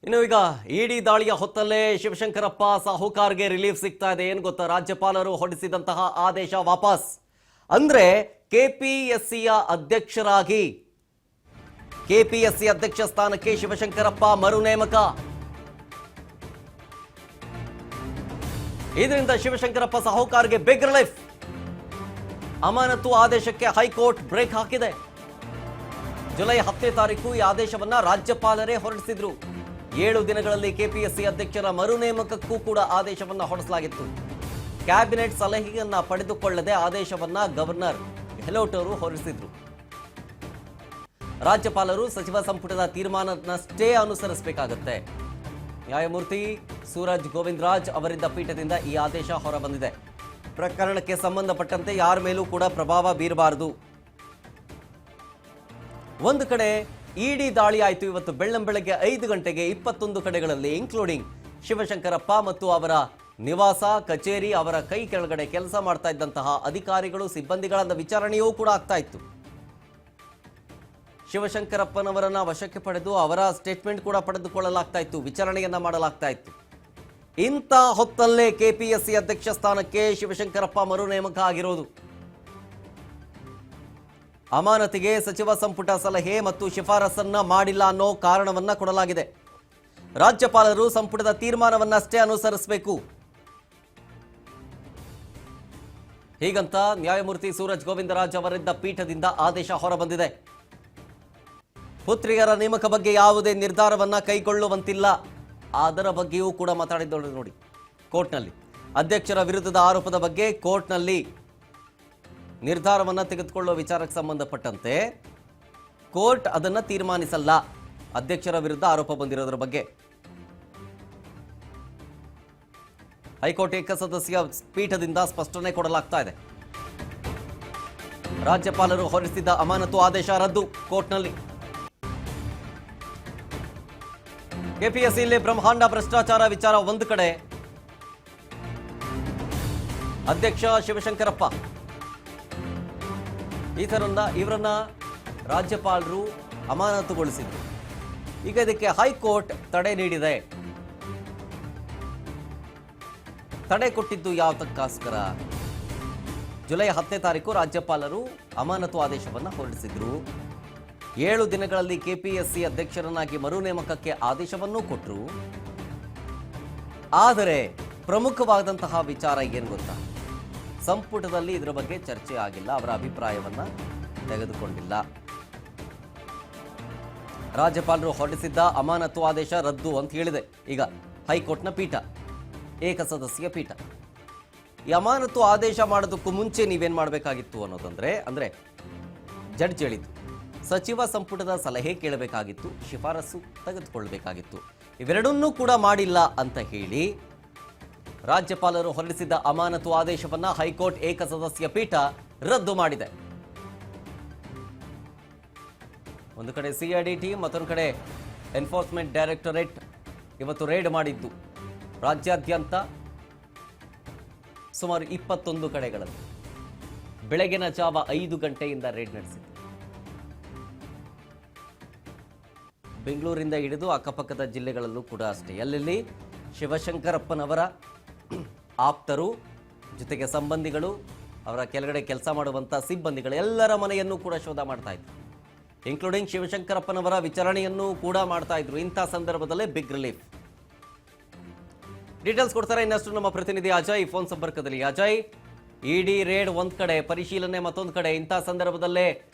ಇನ್ನು ಈಗ ಇಡಿ ದಾಳಿಯ ಹೊತ್ತಲ್ಲೇ ಶಿವಶಂಕರಪ್ಪ ಸಾಹುಕಾರ್ಗೆ ರಿಲೀಫ್ ಸಿಗ್ತಾ ಇದೆ. ಏನು ಗೊತ್ತಾ, ರಾಜ್ಯಪಾಲರು ಹೊರಡಿಸಿದಂತಹ ಆದೇಶ ವಾಪಸ್. ಅಂದ್ರೆ ಕೆಪಿಎಸ್ಸಿಯ ಅಧ್ಯಕ್ಷರಾಗಿ ಕೆಪಿಎಸ್ಸಿ ಅಧ್ಯಕ್ಷ ಸ್ಥಾನಕ್ಕೆ ಶಿವಶಂಕರಪ್ಪ ಮರು ನೇಮಕ. ಇದರಿಂದ ಶಿವಶಂಕರಪ್ಪ ಸಾಹುಕಾರ್ಗೆ ಬಿಗ್ ರಿಲೀಫ್. ಅಮಾನತು ಆದೇಶಕ್ಕೆ ಹೈಕೋರ್ಟ್ ಬ್ರೇಕ್ ಹಾಕಿದೆ. ಜುಲೈ 10ನೇ ತಾರೀಕು ಈ ಆದೇಶವನ್ನ ರಾಜ್ಯಪಾಲರೇ ಹೊರಡಿಸಿದ್ರು. 7 ದಿನಗಳಲ್ಲಿ ಕೆಪಿಎಸ್ಸಿ ಅಧ್ಯಕ್ಷರ ಮರು ನೇಮಕಕ್ಕೂ ಕೂಡ ಆದೇಶವನ್ನ ಹೊರಡಿಸಲಾಗಿತ್ತು. ಕ್ಯಾಬಿನೆಟ್ ಸಲಹೆಯನ್ನ ಪಡೆದುಕೊಳ್ಳದೆ ಆದೇಶವನ್ನ ಗವರ್ನರ್ ಗೆಹ್ಲೋಟ್ ಅವರು ಹೊರಡಿಸಿದ್ರು. ರಾಜ್ಯಪಾಲರು ಸಚಿವ ಸಂಪುಟದ ತೀರ್ಮಾನವನ್ನಷ್ಟೇ ಅನುಸರಿಸಬೇಕಾಗುತ್ತೆ. ನ್ಯಾಯಮೂರ್ತಿ ಸೂರಜ್ ಗೋವಿಂದರಾಜ್ ಅವರಿದ್ದ ಪೀಠದಿಂದ ಈ ಆದೇಶ ಹೊರಬಂದಿದೆ. ಪ್ರಕರಣಕ್ಕೆ ಸಂಬಂಧಪಟ್ಟಂತೆ ಯಾರ ಮೇಲೂ ಕೂಡ ಪ್ರಭಾವ ಬೀರಬಾರದು. ಒಂದು ಕಡೆ ಇಡಿ ದಾಳಿ ಆಯಿತು. ಇವತ್ತು ಬೆಳ್ಳಂಬೆಳಗ್ಗೆ 5 ಗಂಟೆಗೆ 21 ಕಡೆಗಳಲ್ಲಿ, ಇನ್ಕ್ಲೂಡಿಂಗ್ ಶಿವಶಂಕರಪ್ಪ ಮತ್ತು ಅವರ ನಿವಾಸ, ಕಚೇರಿ, ಅವರ ಕೈ ಕೆಳಗಡೆ ಕೆಲಸ ಮಾಡ್ತಾ ಇದ್ದಂತಹ ಅಧಿಕಾರಿಗಳು, ಸಿಬ್ಬಂದಿಗಳ ವಿಚಾರಣೆಯೂ ಕೂಡ ಆಗ್ತಾ ಇತ್ತು. ಶಿವಶಂಕರಪ್ಪನವರನ್ನ ವಶಕ್ಕೆ ಪಡೆದು ಅವರ ಸ್ಟೇಟ್ಮೆಂಟ್ ಕೂಡ ಪಡೆದುಕೊಳ್ಳಲಾಗ್ತಾ ಇತ್ತು, ವಿಚಾರಣೆಯನ್ನ ಮಾಡಲಾಗ್ತಾ ಇತ್ತು. ಇಂಥ ಹೊತ್ತಲ್ಲೇ ಕೆಪಿಎಸ್ಸಿ ಅಧ್ಯಕ್ಷ ಸ್ಥಾನಕ್ಕೆ ಶಿವಶಂಕರಪ್ಪ ಮರು ನೇಮಕ ಆಗಿರೋದು. ಅಮಾನತಿಗೆ ಸಚಿವ ಸಂಪುಟ ಸಲಹೆ ಮತ್ತು ಶಿಫಾರಸನ್ನ ಮಾಡಿಲ್ಲ ಅನ್ನೋ ಕಾರಣವನ್ನ ಕೊಡಲಾಗಿದೆ. ರಾಜ್ಯಪಾಲರು ಸಂಪುಟದ ತೀರ್ಮಾನವನ್ನಷ್ಟೇ ಅನುಸರಿಸಬೇಕು. ಹೀಗಂತ ನ್ಯಾಯಮೂರ್ತಿ ಸೂರಜ್ ಗೋವಿಂದರಾಜ್ ಅವರಿದ್ದ ಪೀಠದಿಂದ ಆದೇಶ ಹೊರಬಂದಿದೆ. ಪುತ್ರಿಯರ ನೇಮಕ ಬಗ್ಗೆ ಯಾವುದೇ ನಿರ್ಧಾರವನ್ನ ಕೈಗೊಳ್ಳುವಂತಿಲ್ಲ. ಅದರ ಬಗ್ಗೆಯೂ ಕೂಡ ಮಾತಾಡಿದ್ದಳು ನೋಡಿ ಕೋರ್ಟ್ನಲ್ಲಿ. ಅಧ್ಯಕ್ಷರ ವಿರುದ್ಧದ ಆರೋಪದ ಬಗ್ಗೆ ಕೋರ್ಟ್ನಲ್ಲಿ ನಿರ್ಧಾರವನ್ನು ತೆಗೆದುಕೊಳ್ಳುವ ವಿಚಾರಕ್ಕೆ ಸಂಬಂಧಪಟ್ಟಂತೆ ಕೋರ್ಟ್ ಅದನ್ನು ತೀರ್ಮಾನಿಸಲ್ಲ. ಅಧ್ಯಕ್ಷರ ವಿರುದ್ಧ ಆರೋಪ ಬಂದಿರೋದ್ರ ಬಗ್ಗೆ ಹೈಕೋರ್ಟ್ ಏಕಸದಸ್ಯ ಪೀಠದಿಂದ ಸ್ಪಷ್ಟನೆ ಕೊಡಲಾಗ್ತಾ ಇದೆ. ರಾಜ್ಯಪಾಲರು ಹೊರಡಿಸಿದ್ದ ಅಮಾನತು ಆದೇಶ ರದ್ದು ಕೋರ್ಟ್ನಲ್ಲಿ. ಕೆಪಿಎಸ್ಸಿಯಲ್ಲಿ ಬ್ರಹ್ಮಾಂಡ ಭ್ರಷ್ಟಾಚಾರ ವಿಚಾರ ಒಂದು ಕಡೆ, ಅಧ್ಯಕ್ಷ ಶಿವಶಂಕರಪ್ಪ ಇವರನ್ನ ರಾಜ್ಯಪಾಲರು ಅಮಾನತುಗೊಳಿಸಿದ್ರು. ಈಗ ಇದಕ್ಕೆ ಹೈಕೋರ್ಟ್ ತಡೆ ನೀಡಿದೆ. ತಡೆ ಕೊಟ್ಟಿದ್ದು ಯಾವತ್ತಕ್ಕೋಸ್ಕರ? ಜುಲೈ 10ನೇ ತಾರೀಕು ರಾಜ್ಯಪಾಲರು ಅಮಾನತು ಆದೇಶವನ್ನು ಹೊರಡಿಸಿದ್ರು. 7 ದಿನಗಳಲ್ಲಿ ಕೆಪಿಎಸ್ಸಿ ಅಧ್ಯಕ್ಷರನ್ನಾಗಿ ಮರು ನೇಮಕಕ್ಕೆ ಆದೇಶವನ್ನೂ ಕೊಟ್ಟರು. ಆದರೆ ಪ್ರಮುಖವಾದಂತಹ ವಿಚಾರ ಏನು ಗೊತ್ತಾ, ಸಂಪುಟದಲ್ಲಿ ಇದರ ಬಗ್ಗೆ ಚರ್ಚೆ ಆಗಿಲ್ಲ, ಅವರ ಅಭಿಪ್ರಾಯವನ್ನ ತೆಗೆದುಕೊಂಡಿಲ್ಲ. ರಾಜ್ಯಪಾಲರು ಹೊರಡಿಸಿದ್ದ ಅಮಾನತು ಆದೇಶ ರದ್ದು ಅಂತ ಹೇಳಿದೆ ಈಗ ಹೈಕೋರ್ಟ್ನ ಪೀಠ, ಏಕಸದಸ್ಯ ಪೀಠ. ಈ ಅಮಾನತು ಆದೇಶ ಮಾಡೋದಕ್ಕೂ ಮುಂಚೆ ನೀವೇನ್ ಮಾಡಬೇಕಾಗಿತ್ತು ಅಂದ್ರೆ ಜಡ್ಜ್ ಹೇಳಿದ್ದು ಸಚಿವ ಸಂಪುಟದ ಸಲಹೆ ಕೇಳಬೇಕಾಗಿತ್ತು, ಶಿಫಾರಸು ತೆಗೆದುಕೊಳ್ಳಬೇಕಾಗಿತ್ತು. ಇವೆರಡನ್ನೂ ಕೂಡ ಮಾಡಿಲ್ಲ ಅಂತ ಹೇಳಿ ರಾಜ್ಯಪಾಲರು ಹೊರಡಿಸಿದ್ದ ಅಮಾನತು ಆದೇಶವನ್ನ ಹೈಕೋರ್ಟ್ ಏಕಸದಸ್ಯ ಪೀಠ ರದ್ದು ಮಾಡಿದೆ. ಒಂದು ಕಡೆ ಸಿಐಡಿ, ಮತ್ತೊಂದು ಕಡೆ ಎನ್ಫೋರ್ಸ್ಮೆಂಟ್ ಡೈರೆಕ್ಟರೇಟ್ ಇವತ್ತು ರೇಡ್ ಮಾಡಿದ್ದು ರಾಜ್ಯಾದ್ಯಂತ ಸುಮಾರು 21 ಕಡೆಗಳಲ್ಲಿ. ಬೆಳಗಿನ ಜಾವ 5 ಗಂಟೆಯಿಂದ ರೇಡ್ ನಡೆಸಿತ್ತು. ಬೆಂಗಳೂರಿಂದ ಹಿಡಿದು ಅಕ್ಕಪಕ್ಕದ ಜಿಲ್ಲೆಗಳಲ್ಲೂ ಕೂಡ ಅಷ್ಟೇ. ಎಲ್ಲೆಲ್ಲಿ ಶಿವಶಂಕರಪ್ಪನವರ ಆಪ್ತರು, ಜೊತೆಗೆ ಸಂಬಂಧಿಗಳು, ಅವರ ಕೆಳಗಡೆ ಕೆಲಸ ಮಾಡುವಂಥ ಸಿಬ್ಬಂದಿಗಳು ಎಲ್ಲರ ಮನೆಯನ್ನು ಕೂಡ ಶೋಧ ಮಾಡ್ತಾ ಇದ್ರು, ಇನ್ಕ್ಲೂಡಿಂಗ್ ಶಿವಶಂಕರಪ್ಪನವರ ವಿಚಾರಣೆಯನ್ನು ಕೂಡ ಮಾಡ್ತಾ ಇದ್ರು. ಇಂಥ ಸಂದರ್ಭದಲ್ಲೇ ಬಿಗ್ ರಿಲೀಫ್. ಡೀಟೇಲ್ಸ್ ಕೊಡ್ತಾರೆ ಇನ್ನಷ್ಟು ನಮ್ಮ ಪ್ರತಿನಿಧಿ ಅಜಯ್ ಫೋನ್ ಸಂಪರ್ಕದಲ್ಲಿ. ಅಜಯ್, ಇಡಿ ರೇಡ್ ಒಂದ್ ಕಡೆ, ಪರಿಶೀಲನೆ ಮತ್ತೊಂದು ಕಡೆ, ಇಂಥ ಸಂದರ್ಭದಲ್ಲೇ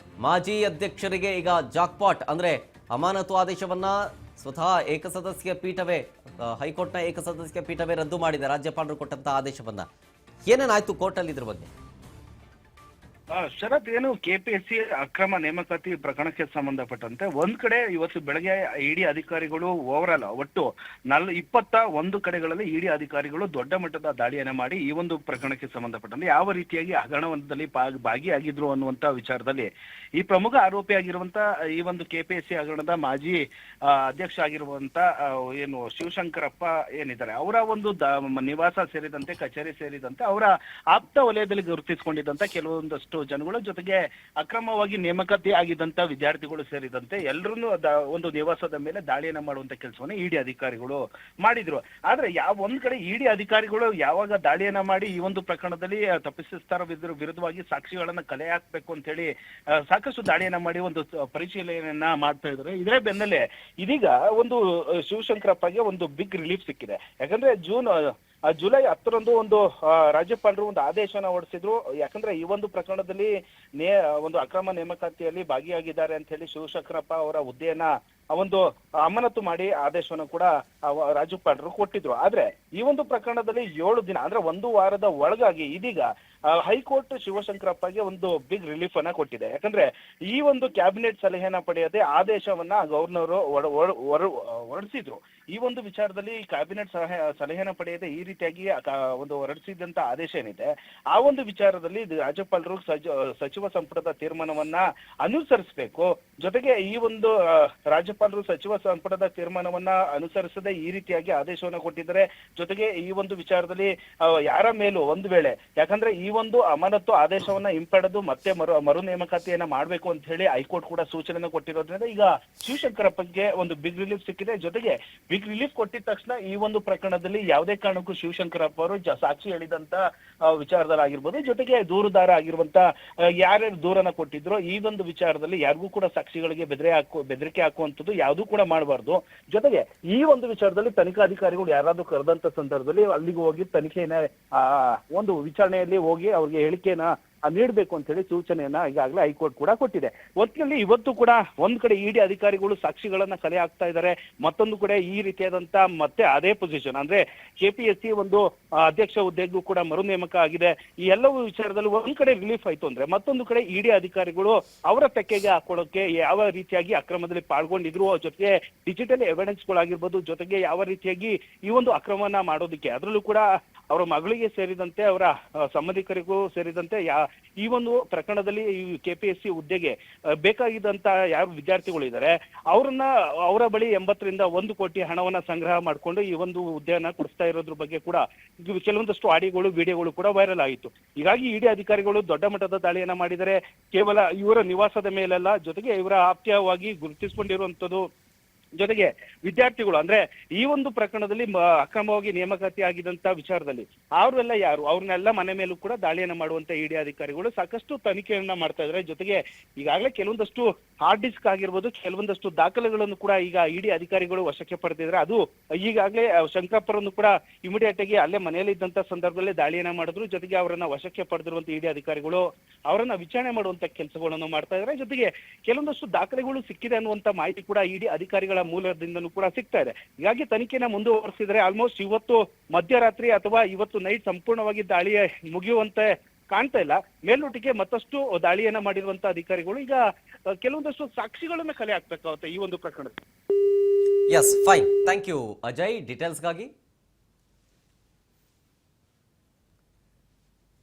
ಮಾಜಿ ಅಧ್ಯಕ್ಷರಿಗೆ ಈಗ ಜಾಕ್ಪಾಟ್, ಅಂದ್ರೆ ಅಮಾನತು ಆದೇಶವನ್ನ ಸ್ವತಃ ಏಕಸದಸ್ಯ ಪೀಠವೇ, ಹೈಕೋರ್ಟ್ನ ಏಕಸದಸ್ಯ ಪೀಠವೇ ರದ್ದು ಮಾಡಿದೆ ರಾಜ್ಯಪಾಲರು ಕೊಟ್ಟಂತಹ ಆದೇಶವನ್ನ. ಏನೇನಾಯ್ತು ಕೋರ್ಟಲ್ಲಿ ಇದ್ರ ಬಗ್ಗೆ? ಶರತ್, ಏನು ಕೆಪಿಎಸ್ಸಿ ಅಕ್ರಮ ನೇಮಕಾತಿ ಪ್ರಕರಣಕ್ಕೆ ಸಂಬಂಧಪಟ್ಟಂತೆ ಒಂದ್ ಕಡೆ ಇವತ್ತು ಬೆಳಗ್ಗೆ ಇಡಿ ಅಧಿಕಾರಿಗಳು ಓವರ್ ಆಲ್ ಒಟ್ಟು 21 ಕಡೆಗಳಲ್ಲಿ ಇಡಿ ಅಧಿಕಾರಿಗಳು ದೊಡ್ಡ ಮಟ್ಟದ ದಾಳಿಯನ್ನ ಮಾಡಿ ಈ ಒಂದು ಪ್ರಕರಣಕ್ಕೆ ಸಂಬಂಧಪಟ್ಟಂತೆ ಯಾವ ರೀತಿಯಾಗಿ ಹಗರಣದಲ್ಲಿ ಭಾಗಿಯಾಗಿದ್ರು ಅನ್ನುವಂತ ವಿಚಾರದಲ್ಲಿ ಈ ಪ್ರಮುಖ ಆರೋಪಿಯಾಗಿರುವಂತ ಈ ಒಂದು ಕೆಪಿಎಸ್ಸಿ ಹಗರಣದ ಮಾಜಿ ಅಧ್ಯಕ್ಷ ಆಗಿರುವಂತ ಏನು ಶಿವಶಂಕರಪ್ಪ ಏನಿದ್ದಾರೆ, ಅವರ ಒಂದು ನಿವಾಸ ಸೇರಿದಂತೆ, ಕಚೇರಿ ಸೇರಿದಂತೆ ಅವರ ಆಪ್ತ ವಲಯದಲ್ಲಿ ಗುರುತಿಸಿಕೊಂಡಿದ್ದಂತ ಕೆಲವೊಂದಷ್ಟು ಒಂದಷ್ಟು ಜನಗಳು, ಜೊತೆಗೆ ಅಕ್ರಮವಾಗಿ ನೇಮಕಾತಿ ಆಗಿದ್ದಂತ ವಿದ್ಯಾರ್ಥಿಗಳು ಸೇರಿದಂತೆ ಎಲ್ಲರನ್ನೂ ಒಂದು ನಿವಾಸದ ಮೇಲೆ ದಾಳಿಯನ್ನ ಮಾಡುವಂತ ಕೆಲಸವನ್ನ ಇಡಿ ಅಧಿಕಾರಿಗಳು ಮಾಡಿದ್ರು. ಆದ್ರೆ ಒಂದ್ ಕಡೆ ಇಡಿ ಅಧಿಕಾರಿಗಳು ಯಾವಾಗ ದಾಳಿಯನ್ನ ಮಾಡಿ ಈ ಒಂದು ಪ್ರಕರಣದಲ್ಲಿ ತಪ್ಪಿತಸ್ಥರ ವಿರುದ್ಧವಾಗಿ ಸಾಕ್ಷಿಗಳನ್ನ ಕಲೆ ಹಾಕ್ಬೇಕು ಅಂತ ಹೇಳಿ ಸಾಕಷ್ಟು ದಾಳಿಯನ್ನ ಮಾಡಿ ಒಂದು ಪರಿಶೀಲನೆಯನ್ನ ಮಾಡ್ತಾ ಇದ್ದಾರೆ. ಇದರ ಬೆನ್ನಲ್ಲೇ ಇದೀಗ ಒಂದು ಶಿವಶಂಕರಪ್ಪಗೆ ಒಂದು ಬಿಗ್ ರಿಲೀಫ್ ಸಿಕ್ಕಿದೆ. ಯಾಕಂದ್ರೆ ಜುಲೈ 10ರಂದು ಒಂದು ರಾಜ್ಯಪಾಲರು ಒಂದು ಆದೇಶನ ಹೊರಡಿಸಿದ್ರು. ಯಾಕಂದ್ರೆ ಈ ಒಂದು ಪ್ರಕರಣದಲ್ಲಿ ಒಂದು ಅಕ್ರಮ ನೇಮಕಾತಿಯಲ್ಲಿ ಭಾಗಿಯಾಗಿದ್ದಾರೆ ಅಂತ ಹೇಳಿ ಶಿವಶಂಕರಪ್ಪ ಅವರ ಹುದ್ದೆಯನ್ನ ಒಂದು ಅಮಾನತು ಮಾಡಿ ಆದೇಶವನ್ನು ಕೂಡ ರಾಜ್ಯಪಾಲರು ಕೊಟ್ಟಿದ್ರು. ಆದ್ರೆ ಈ ಒಂದು ಪ್ರಕರಣದಲ್ಲಿ 7 ದಿನ ಅಂದ್ರೆ 1 ವಾರದ ಒಳಗಾಗಿ ಇದೀಗ ಹೈಕೋರ್ಟ್ ಶಿವಶಂಕರಪ್ಪಗೆ ಒಂದು ಬಿಗ್ ರಿಲೀಫ್ ಅನ್ನ ಕೊಟ್ಟಿದೆ. ಯಾಕಂದ್ರೆ ಈ ಒಂದು ಕ್ಯಾಬಿನೆಟ್ ಸಲಹೆಯನ್ನ ಪಡೆಯದೆ ಆದೇಶವನ್ನ ಗವರ್ನರ್ ಹೊರಡಿಸಿದ್ರು. ಈ ಒಂದು ವಿಚಾರದಲ್ಲಿ ಕ್ಯಾಬಿನೆಟ್ ಸಲಹೆಯನ್ನ ಪಡೆಯದೆ ಈ ರೀತಿಯಾಗಿ ಒಂದು ಹೊರಡಿಸಿದಂತ ಆದೇಶ ಏನಿದೆ, ಆ ಒಂದು ವಿಚಾರದಲ್ಲಿ ರಾಜ್ಯಪಾಲರು ಸಚಿವ ಸಂಪುಟದ ತೀರ್ಮಾನವನ್ನ ಅನುಸರಿಸಬೇಕು. ಜೊತೆಗೆ ಈ ಒಂದು ರಾಜ್ಯಪಾಲರು ಸಚಿವ ಸಂಪುಟದ ತೀರ್ಮಾನವನ್ನ ಅನುಸರಿಸದೆ ಈ ರೀತಿಯಾಗಿ ಆದೇಶವನ್ನ ಕೊಟ್ಟಿದ್ದಾರೆ. ಜೊತೆಗೆ ಈ ಒಂದು ವಿಚಾರದಲ್ಲಿ ಯಾರ ಮೇಲೂ ಒಂದು ವೇಳೆ, ಯಾಕಂದ್ರೆ ಈ ಒಂದು ಅಮಾನತು ಆದೇಶವನ್ನ ಹಿಂಪಡೆದು ಮತ್ತೆ ಮರು ನೇಮಕಾತಿಯನ್ನ ಮಾಡ್ಬೇಕು ಅಂತ ಹೇಳಿ ಹೈಕೋರ್ಟ್ ಕೂಡ ಸೂಚನೆ ಕೊಟ್ಟಿರೋದ್ರಿಂದ ಈಗ ಶಿವಶಂಕರಪ್ಪಗೆ ಒಂದು ಬಿಗ್ ರಿಲೀಫ್ ಸಿಕ್ಕಿದೆ. ಜೊತೆಗೆ ಬಿಗ್ ರಿಲೀಫ್ ಕೊಟ್ಟಿದ ತಕ್ಷಣ ಈ ಒಂದು ಪ್ರಕರಣದಲ್ಲಿ ಯಾವುದೇ ಕಾರಣಕ್ಕೂ ಶಿವಶಂಕರಪ್ಪ ಅವರು ಸಾಕ್ಷಿ ಹೇಳಿದಂತ ವಿಚಾರದಲ್ಲಾಗಿರ್ಬೋದು, ಜೊತೆಗೆ ದೂರುದಾರ ಆಗಿರುವಂತ ಯಾರ್ಯಾರು ದೂರನ್ನ ಕೊಟ್ಟಿದ್ರು ಈ ಒಂದು ವಿಚಾರದಲ್ಲಿ ಯಾರಿಗೂ ಕೂಡ ಸಾಕ್ಷಿಗಳಿಗೆ ಬೆದರಿಕೆ ಹಾಕುವಂಥದ್ದು ಯಾವುದೂ ಕೂಡ ಮಾಡಬಾರ್ದು. ಜೊತೆಗೆ ಈ ಒಂದು ವಿಚಾರದಲ್ಲಿ ತನಿಖಾಧಿಕಾರಿಗಳು ಯಾರಾದ್ರೂ ಕರೆದಂತ ಸಂದರ್ಭದಲ್ಲಿ ಅಲ್ಲಿಗೆ ಹೋಗಿ ತನಿಖೆನ ಒಂದು ವಿಚಾರಣೆಯಲ್ಲಿ ಹೋಗಿ ಅವ್ರಿಗೆ ಹೇಳಿಕೆಯನ್ನ ನೀಡಬೇಕು ಅಂತ ಹೇಳಿ ಸೂಚನೆಯನ್ನ ಈಗಾಗಲೇ ಹೈಕೋರ್ಟ್ ಕೂಡ ಕೊಟ್ಟಿದೆ. ಒಟ್ಟಿನಲ್ಲಿ ಇವತ್ತು ಕೂಡ ಒಂದ್ ಕಡೆ ಇಡಿ ಅಧಿಕಾರಿಗಳು ಸಾಕ್ಷಿಗಳನ್ನ ಕಲೆ ಹಾಕ್ತಾ ಇದ್ದಾರೆ, ಮತ್ತೊಂದು ಕಡೆ ಈ ರೀತಿಯಾದಂತ ಮತ್ತೆ ಅದೇ ಪೊಸಿಷನ್ ಅಂದ್ರೆ ಕೆಪಿಎಸ್ಸಿ ಒಂದು ಅಧ್ಯಕ್ಷ ಹುದ್ದೆಗೂ ಕೂಡ ಮರು ನೇಮಕ ಆಗಿದೆ. ಈ ಎಲ್ಲವೂ ವಿಚಾರದಲ್ಲಿ ಒಂದ್ ಕಡೆ ರಿಲೀಫ್ ಆಯ್ತು ಅಂದ್ರೆ ಮತ್ತೊಂದು ಕಡೆ ಇಡಿ ಅಧಿಕಾರಿಗಳು ಅವರ ತೆಕ್ಕೆಗೆ ಹಾಕೊಳ್ಳೋಕೆ ಯಾವ ರೀತಿಯಾಗಿ ಅಕ್ರಮದಲ್ಲಿ ಪಾಲ್ಗೊಂಡಿದ್ರು, ಜೊತೆಗೆ ಡಿಜಿಟಲ್ ಎವಿಡೆನ್ಸ್ ಗಳಾಗಿರ್ಬೋದು, ಜೊತೆಗೆ ಯಾವ ರೀತಿಯಾಗಿ ಈ ಒಂದು ಅಕ್ರಮವನ್ನ ಮಾಡೋದಕ್ಕೆ ಅದರಲ್ಲೂ ಕೂಡ ಅವರ ಮಗಳಿಗೆ ಸೇರಿದಂತೆ ಅವರ ಸಂಬಂಧಿಕರಿಗೂ ಸೇರಿದಂತೆ ಈ ಒಂದು ಪ್ರಕರಣದಲ್ಲಿ ಈ ಕೆಪಿಎಸ್ಸಿ ಹುದ್ದೆಗೆ ಬೇಕಾಗಿದ್ದಂತ ಯಾರು ವಿದ್ಯಾರ್ಥಿಗಳು ಇದ್ದಾರೆ ಅವರ ಬಳಿ 80 ರಿಂದ 1 ಕೋಟಿ ಹಣವನ್ನ ಸಂಗ್ರಹ ಮಾಡಿಕೊಂಡು ಈ ಒಂದು ಹುದ್ದೆಯನ್ನ ಕೊಡಿಸ್ತಾ ಇರೋದ್ರ ಬಗ್ಗೆ ಕೂಡ ಕೆಲವೊಂದಷ್ಟು ಆಡಿಯೋಗಳು ವಿಡಿಯೋಗಳು ಕೂಡ ವೈರಲ್ ಆಯಿತು. ಹೀಗಾಗಿ ಇಡಿ ಅಧಿಕಾರಿಗಳು ದೊಡ್ಡ ಮಟ್ಟದ ದಾಳಿಯನ್ನ ಮಾಡಿದರೆ ಕೇವಲ ಇವರ ನಿವಾಸದ ಮೇಲೆಲ್ಲ, ಜೊತೆಗೆ ಇವರ ಆಪ್ತವಾಗಿ ಗುರುತಿಸಿಕೊಂಡಿರುವಂತದ್ದು, ಜೊತೆಗೆ ವಿದ್ಯಾರ್ಥಿಗಳು ಅಂದ್ರೆ ಈ ಒಂದು ಪ್ರಕರಣದಲ್ಲಿ ಅಕ್ರಮವಾಗಿ ನೇಮಕಾತಿ ಆಗಿದಂತ ವಿಚಾರದಲ್ಲಿ ಅವರೆಲ್ಲ ಯಾರು, ಅವ್ರನ್ನೆಲ್ಲ ಮನೆ ಮೇಲೂ ಕೂಡ ದಾಳಿಯನ್ನ ಮಾಡುವಂತ ಇಡಿ ಅಧಿಕಾರಿಗಳು ಸಾಕಷ್ಟು ತನಿಖೆಯನ್ನ ಮಾಡ್ತಾ ಇದ್ದಾರೆ. ಜೊತೆಗೆ ಈಗಾಗಲೇ ಕೆಲವೊಂದಷ್ಟು ಹಾರ್ಡ್ ಡಿಸ್ಕ್ ಆಗಿರ್ಬೋದು, ಕೆಲವೊಂದಷ್ಟು ದಾಖಲೆಗಳನ್ನು ಕೂಡ ಈಗ ಇಡಿ ಅಧಿಕಾರಿಗಳು ವಶಕ್ಕೆ ಪಡೆದಿದ್ದಾರೆ. ಅದು ಈಗಾಗಲೇ ಶಂಕರಪ್ಪರನ್ನು ಕೂಡ ಇಮಿಡಿಯೇಟ್ ಆಗಿ ಅಲ್ಲೇ ಮನೆಯಲ್ಲಿ ಇದ್ದಂತ ಸಂದರ್ಭದಲ್ಲಿ ದಾಳಿಯನ್ನ ಮಾಡಿದ್ರು. ಜೊತೆಗೆ ಅವರನ್ನ ವಶಕ್ಕೆ ಪಡೆದಿರುವಂತ ಇಡಿ ಅಧಿಕಾರಿಗಳು ಅವರನ್ನ ವಿಚಾರಣೆ ಮಾಡುವಂತ ಕೆಲಸಗಳನ್ನು ಮಾಡ್ತಾ ಇದ್ದಾರೆ. ಜೊತೆಗೆ ಕೆಲವೊಂದಷ್ಟು ದಾಖಲೆಗಳು ಸಿಕ್ಕಿದೆ ಅನ್ನುವಂತ ಮಾಹಿತಿ ಕೂಡ ಇಡಿ ಅಧಿಕಾರಿಗಳ ಮೂಲದಿಂದನೂ ಕೂಡ ಸಿಗ್ತಾ ಇದೆ. ಹೀಗಾಗಿ ತನಿಖೆನ ಮುಂದುವರಿಸಿದರೆ ಆಲ್ಮೋಸ್ಟ್ ಇವತ್ತು ಮಧ್ಯರಾತ್ರಿ ಅಥವಾ ಇವತ್ತು ನೈಟ್ ಸಂಪೂರ್ಣವಾಗಿ ದಾಳಿ ಮುಗಿಯುವಂತೆ ಕಾಣ್ತಾ ಇಲ್ಲ. ಮೇಲ್ನೋಟಿಗೆ ಮತ್ತಷ್ಟು ದಾಳಿಯನ್ನ ಮಾಡಿರುವಂತ ಅಧಿಕಾರಿಗಳು ಈಗ ಕೆಲವೊಂದಷ್ಟು ಸಾಕ್ಷಿಗಳನ್ನ ಕಲೆ ಹಾಕ್ಬೇಕಾಗುತ್ತೆ ಈ ಒಂದು ಪ್ರಕರಣದಲ್ಲಿ. Yes, fine, thank you Ajay ಡೀಟೇಲ್ಸ್ಗಾಗಿ.